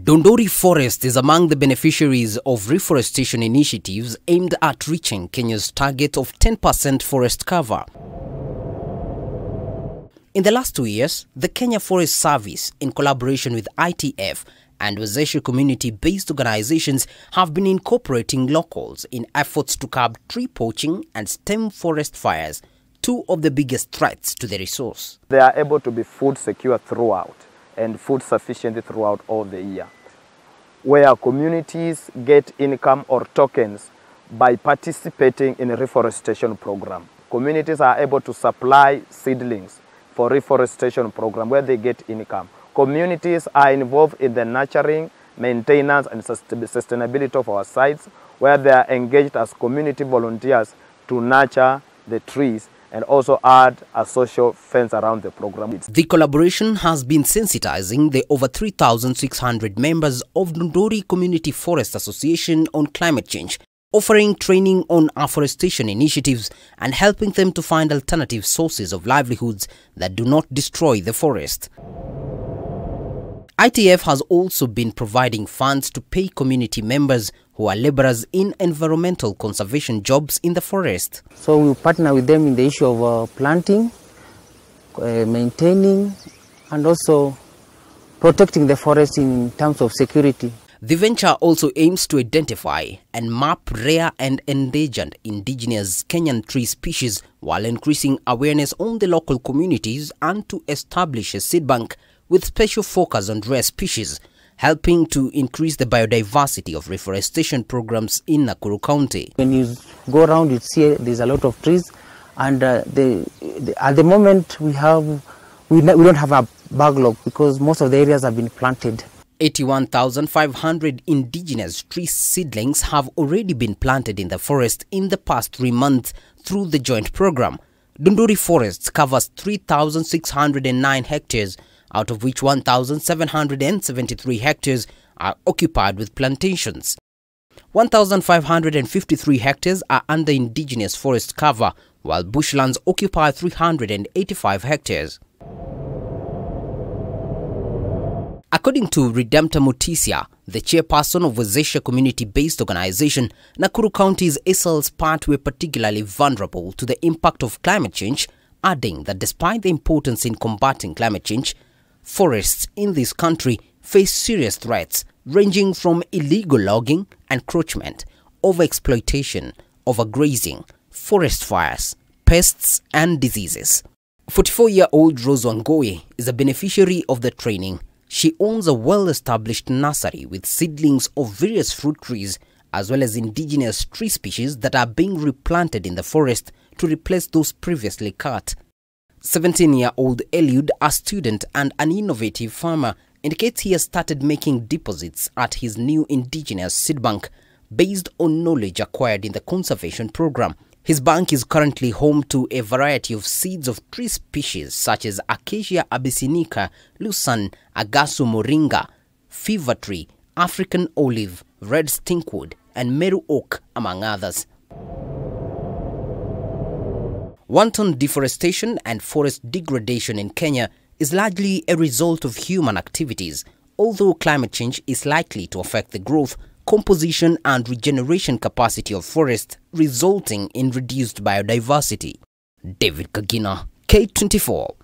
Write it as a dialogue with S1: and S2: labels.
S1: Dundori Forest is among the beneficiaries of reforestation initiatives aimed at reaching Kenya's target of 10% forest cover. In the last 2 years, the Kenya Forest Service, in collaboration with ITF and Wezesha community-based organizations, have been incorporating locals in efforts to curb tree poaching and stem forest fires, two of the biggest threats to the resource.
S2: They are able to be food secure throughout and food sufficient throughout all the year, where communities get income or tokens by participating in a reforestation program. Communities are able to supply seedlings for reforestation program where they get income. Communities are involved in the nurturing, maintenance and sustainability of our sites, where they are engaged as community volunteers to nurture the trees and also add a social fence around the program.
S1: The collaboration has been sensitizing the over 3,600 members of Dundori Community Forest Association on climate change, offering training on afforestation initiatives and helping them to find alternative sources of livelihoods that do not destroy the forest. ITF has also been providing funds to pay community members who are laborers in environmental conservation jobs in the forest.
S3: So we partner with them in the issue of planting, maintaining and also protecting the forest in terms of security.
S1: The venture also aims to identify and map rare and endangered indigenous Kenyan tree species while increasing awareness on the local communities and to establish a seed bank with special focus on rare species, helping to increase the biodiversity of reforestation programs in Nakuru County.
S3: When you go around, you see there's a lot of trees, and at the moment we don't have a backlog because most of the areas have been planted.
S1: 81,500 indigenous tree seedlings have already been planted in the forest in the past 3 months through the joint program. Dundori Forests covers 3,609 hectares, out of which 1,773 hectares are occupied with plantations. 1,553 hectares are under indigenous forest cover, while bushlands occupy 385 hectares. According to Redemptor Mutisia, the chairperson of Wezesha community-based organization, Nakuru County's Esel's part were particularly vulnerable to the impact of climate change, adding that despite the importance in combating climate change, forests in this country face serious threats ranging from illegal logging, encroachment, overexploitation, overgrazing, forest fires, pests and diseases. 44-year-old Rose Wangoi is a beneficiary of the training. She owns a well-established nursery with seedlings of various fruit trees as well as indigenous tree species that are being replanted in the forest to replace those previously cut. 17-year-old Eliud, a student and an innovative farmer, indicates he has started making deposits at his new indigenous seed bank based on knowledge acquired in the conservation program. His bank is currently home to a variety of seeds of tree species such as Acacia abyssinica, Lucan, Agasu moringa, fever tree, African olive, red stinkwood, and Meru oak, among others. Wanton deforestation and forest degradation in Kenya is largely a result of human activities, although climate change is likely to affect the growth, composition and regeneration capacity of forests, resulting in reduced biodiversity. David Kagina, K24.